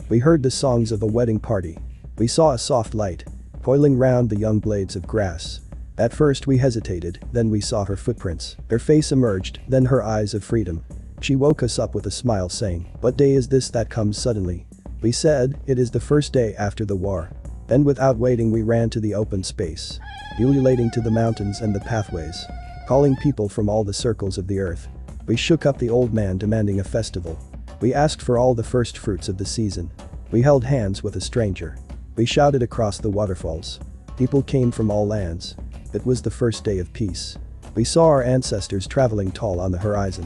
We heard the songs of a wedding party. We saw a soft light coiling round the young blades of grass. At first we hesitated, then we saw her footprints. Her face emerged, then her eyes of freedom. She woke us up with a smile saying, "What day is this that comes suddenly?" We said, "It is the first day after the war." Then without waiting we ran to the open space, ululating to the mountains and the pathways, calling people from all the circles of the earth. We shook up the old man demanding a festival. We asked for all the first fruits of the season. We held hands with a stranger. We shouted across the waterfalls. People came from all lands. It was the first day of peace. We saw our ancestors traveling tall on the horizon.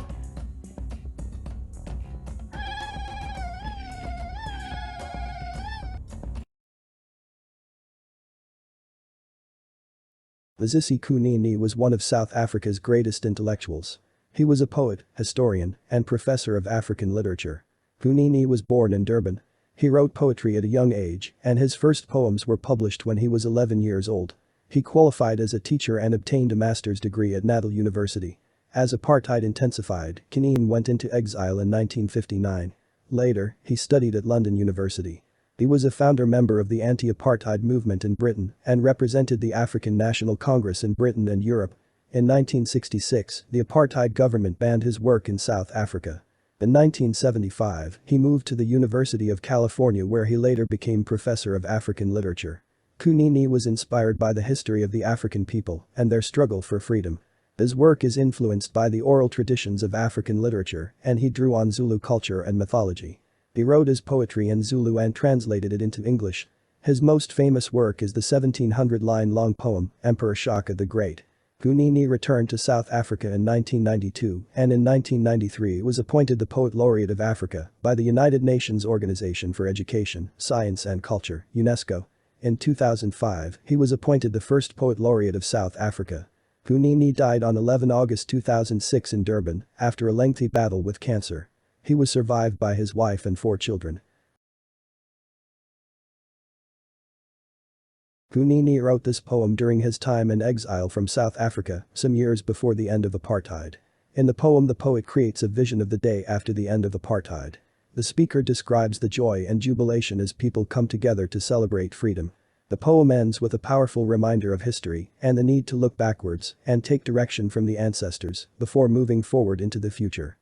Mazisi Kunene was one of South Africa's greatest intellectuals. He was a poet, historian, and professor of African literature. Kunene was born in Durban. He wrote poetry at a young age, and his first poems were published when he was 11 years old. He qualified as a teacher and obtained a master's degree at Natal University. As apartheid intensified, Kunene went into exile in 1959. Later, he studied at London University. He was a founder member of the anti-apartheid movement in Britain and represented the African National Congress in Britain and Europe. In 1966, the apartheid government banned his work in South Africa. In 1975, he moved to the University of California where he later became professor of African literature. Kunene was inspired by the history of the African people and their struggle for freedom. His work is influenced by the oral traditions of African literature, and he drew on Zulu culture and mythology. He wrote his poetry in Zulu and translated it into English. His most famous work is the 1,700-line-long poem, Emperor Shaka the Great. Kunene returned to South Africa in 1992 and in 1993 was appointed the Poet Laureate of Africa by the United Nations Organization for Education, Science and Culture, UNESCO. In 2005, he was appointed the first Poet Laureate of South Africa. Kunene died on 11 August 2006 in Durban after a lengthy battle with cancer. He was survived by his wife and 4 children. Kunene wrote this poem during his time in exile from South Africa, some years before the end of apartheid. In the poem the poet creates a vision of the day after the end of apartheid. The speaker describes the joy and jubilation as people come together to celebrate freedom. The poem ends with a powerful reminder of history and the need to look backwards and take direction from the ancestors before moving forward into the future.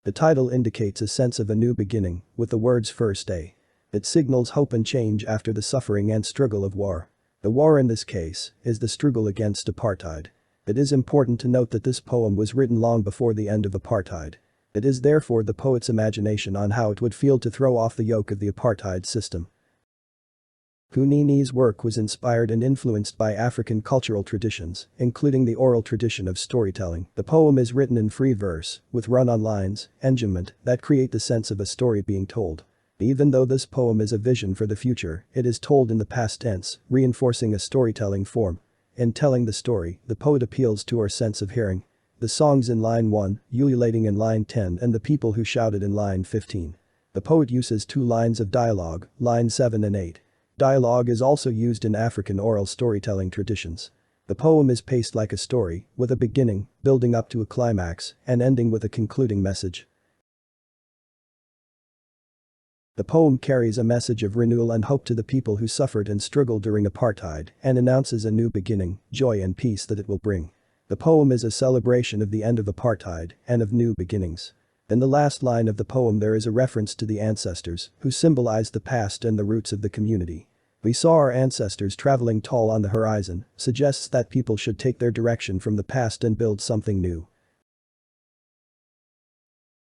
The title indicates a sense of a new beginning, with the words first day. It signals hope and change after the suffering and struggle of war. The war in this case is the struggle against apartheid. It is important to note that this poem was written long before the end of apartheid. It is therefore the poet's imagination on how it would feel to throw off the yoke of the apartheid system. Kunene's work was inspired and influenced by African cultural traditions, including the oral tradition of storytelling. The poem is written in free verse, with run-on lines, enjambment, that create the sense of a story being told. Even though this poem is a vision for the future, it is told in the past tense, reinforcing a storytelling form. In telling the story, the poet appeals to our sense of hearing. The songs in line 1, ululating in line 10 and the people who shouted in line 15. The poet uses 2 lines of dialogue, line 7 and 8. Dialogue is also used in African oral storytelling traditions. The poem is paced like a story, with a beginning, building up to a climax, and ending with a concluding message. The poem carries a message of renewal and hope to the people who suffered and struggled during apartheid and announces a new beginning, joy and peace that it will bring. The poem is a celebration of the end of apartheid and of new beginnings. In the last line of the poem there is a reference to the ancestors, who symbolize the past and the roots of the community. We saw our ancestors traveling tall on the horizon, suggests that people should take their direction from the past and build something new.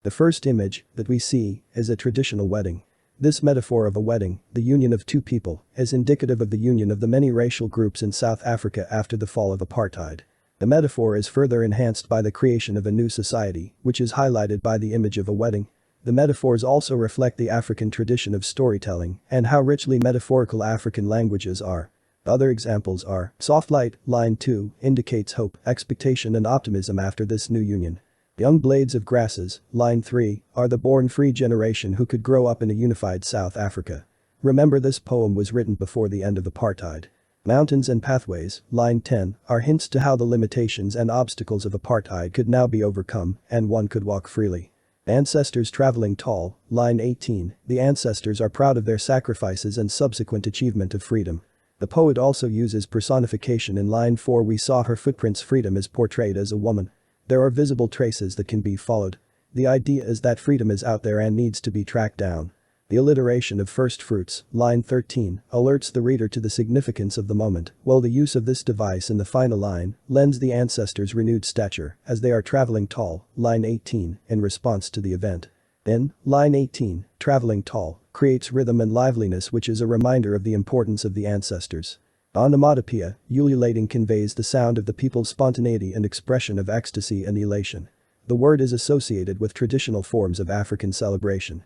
The first image that we see is a traditional wedding. This metaphor of a wedding, the union of 2 people, is indicative of the union of the many racial groups in South Africa after the fall of apartheid. The metaphor is further enhanced by the creation of a new society, which is highlighted by the image of a wedding. The metaphors also reflect the African tradition of storytelling and how richly metaphorical African languages are. Other examples are, soft light, line 2, indicates hope, expectation and optimism after this new union. Young blades of grasses, line 3, are the born free generation who could grow up in a unified South Africa. Remember this poem was written before the end of apartheid. Mountains and pathways, line 10, are hints to how the limitations and obstacles of apartheid could now be overcome and one could walk freely. Ancestors traveling tall, line 18, the ancestors are proud of their sacrifices and subsequent achievement of freedom. The poet also uses personification in line 4. We saw her footprints. Freedom is portrayed as a woman. There are visible traces that can be followed. The idea is that freedom is out there and needs to be tracked down. The alliteration of first fruits, line 13, alerts the reader to the significance of the moment, while the use of this device in the final line lends the ancestors renewed stature as they are traveling tall, line 18, in response to the event. Then, line 18, traveling tall, creates rhythm and liveliness, which is a reminder of the importance of the ancestors. Onomatopoeia, ululating, conveys the sound of the people's spontaneity and expression of ecstasy and elation. The word is associated with traditional forms of African celebration.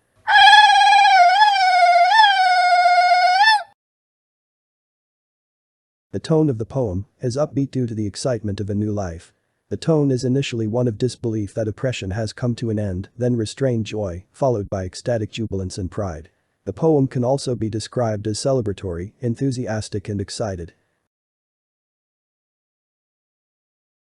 The tone of the poem is upbeat due to the excitement of a new life. The tone is initially one of disbelief that oppression has come to an end, then restrained joy, followed by ecstatic jubilance and pride. The poem can also be described as celebratory, enthusiastic and excited.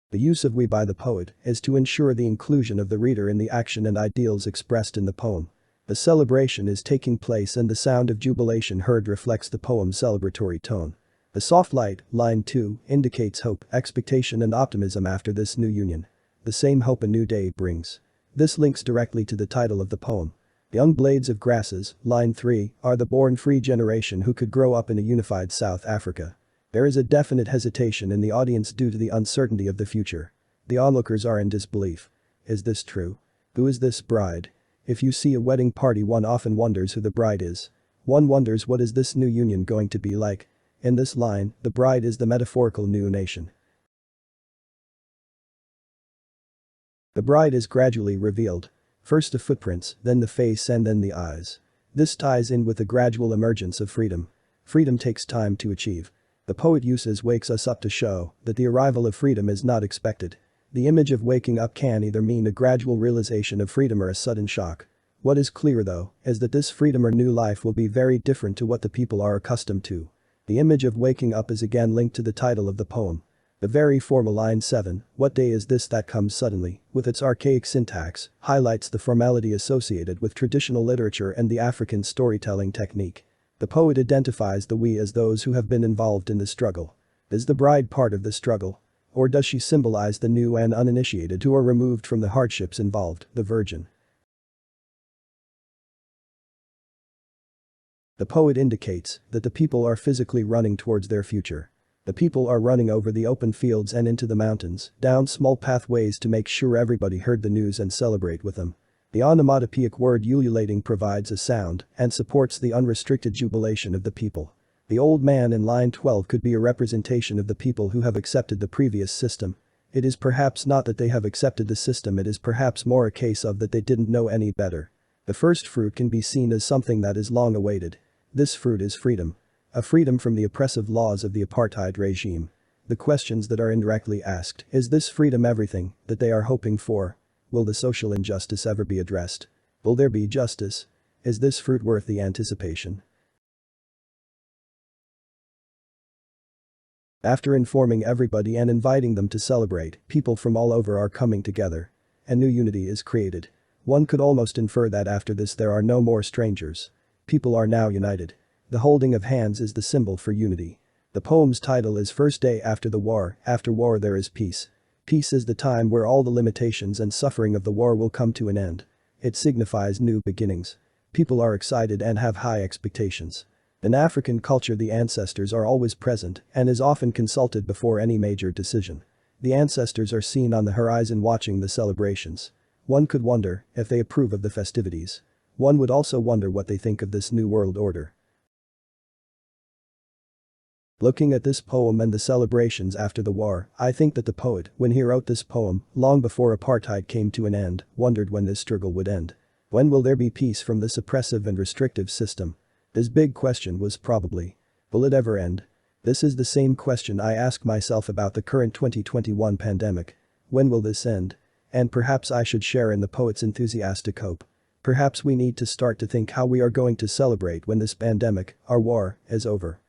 The use of we by the poet is to ensure the inclusion of the reader in the action and ideals expressed in the poem. The celebration is taking place and the sound of jubilation heard reflects the poem's celebratory tone. The soft light, line 2, indicates hope, expectation and optimism after this new union. The same hope a new day brings. This links directly to the title of the poem. The young blades of grasses, line 3, are the born free generation who could grow up in a unified South Africa. There is a definite hesitation in the audience due to the uncertainty of the future. The onlookers are in disbelief. Is this true? Who is this bride? If you see a wedding party, one often wonders who the bride is. One wonders what is this new union going to be like. In this line, the bride is the metaphorical new nation. The bride is gradually revealed. First the footprints, then the face and then the eyes. This ties in with the gradual emergence of freedom. Freedom takes time to achieve. The poet uses wakes us up to show that the arrival of freedom is not expected. The image of waking up can either mean a gradual realization of freedom or a sudden shock. What is clear though, is that this freedom or new life will be very different to what the people are accustomed to. The image of waking up is again linked to the title of the poem. The very formal line 7, what day is this that comes suddenly, with its archaic syntax, highlights the formality associated with traditional literature and the African storytelling technique. The poet identifies the we as those who have been involved in the struggle. Is the bride part of the struggle? Or does she symbolize the new and uninitiated who are removed from the hardships involved, the virgin? The poet indicates that the people are physically running towards their future. The people are running over the open fields and into the mountains, down small pathways to make sure everybody heard the news and celebrate with them. The onomatopoeic word ululating provides a sound and supports the unrestricted jubilation of the people. The old man in line 12 could be a representation of the people who have accepted the previous system. It is perhaps not that they have accepted the system, it is perhaps more a case of that they didn't know any better. The first fruit can be seen as something that is long awaited. This fruit is freedom. A freedom from the oppressive laws of the apartheid regime. The questions that are indirectly asked, is this freedom everything that they are hoping for? Will the social injustice ever be addressed? Will there be justice? Is this fruit worth the anticipation? After informing everybody and inviting them to celebrate, people from all over are coming together. A new unity is created. One could almost infer that after this there are no more strangers. People are now united. The holding of hands is the symbol for unity. The poem's title is First Day After the War, after war there is peace. Peace is the time where all the limitations and suffering of the war will come to an end. It signifies new beginnings. People are excited and have high expectations. In African culture the ancestors are always present and is often consulted before any major decision. The ancestors are seen on the horizon watching the celebrations. One could wonder if they approve of the festivities. One would also wonder what they think of this new world order. Looking at this poem and the celebrations after the war, I think that the poet, when he wrote this poem, long before apartheid came to an end, wondered when this struggle would end. When will there be peace from this oppressive and restrictive system? His big question was probably, will it ever end? This is the same question I ask myself about the current 2021 pandemic. When will this end? And perhaps I should share in the poet's enthusiastic hope. Perhaps we need to start to think how we are going to celebrate when this pandemic, our war, is over.